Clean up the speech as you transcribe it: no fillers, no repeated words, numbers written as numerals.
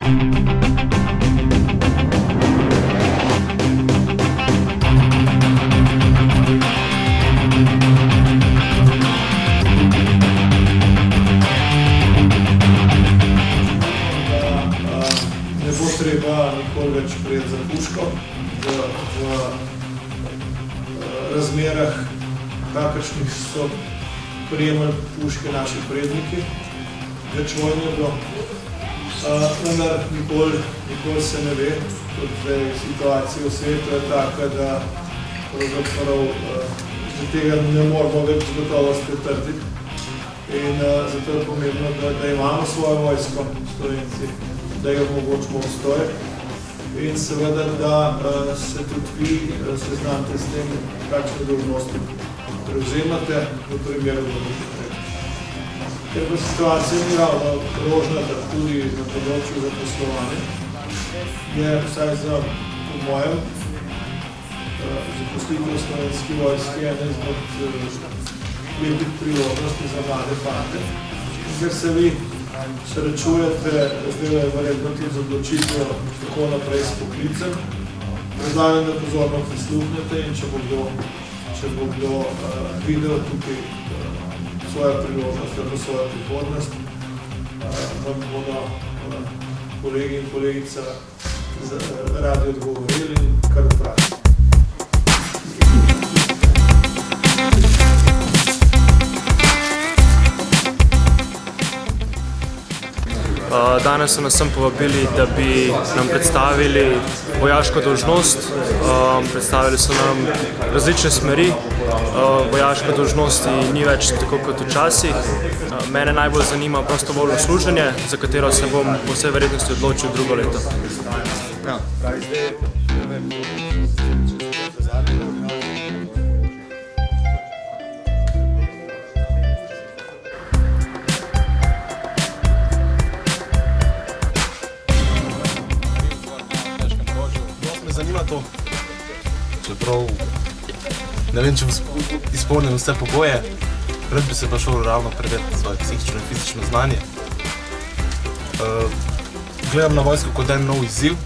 Ne bo treba nikoli več prijeti za puško v razmerah, kakršnih so prijemali puške naši predniki. Več vojn je bilo. Vendar nikoli se ne ve, kot zdaj situacija v svetu je taka, da pravzaprav tega ne moramo več z gotovostjo trditi. In zato je pomembno, da imamo svojo vojsko, Slovenci, da jo omogočimo obstoj in seveda, da se tudi vi seznamete s tem, kakšne dolžnosti prevzemate v primeru, da boste rekli. Ker pa situacija ni ravno rožnata tudi na področju zaposlovanja, je vsaj za mojem zaposlitev v Slovenski vojski ena izmed lepih priložnosti za mlade fante, ker se vi srečujete, zdaj je verjetno tudi z odločitvijo tako naprej s poklicem. Predlagam, da pozorno prisluhnete in če bo kdo videl tukaj svojo priložnost ali svojo prihodnost, vam bodo kolegi in kolegica radi odgovorili in kar vprašati. Danes so nas sem povabili, da bi nam predstavili vojaško dolžnost. Predstavili so nam različne smeri. Vojaška dolžnost ni več tako kot včasih. Mene najbolj zanima prostovoljno služenje, za katero se bom po vsej verjetnosti odločil drugo leto. Zanima to, čeprav ne vem, če bom izpolnil vse pogoje, rad bi se pa šel ravno preveriti svoje psihično in fizično znanje. Gledam na vojsko kot en nov izziv,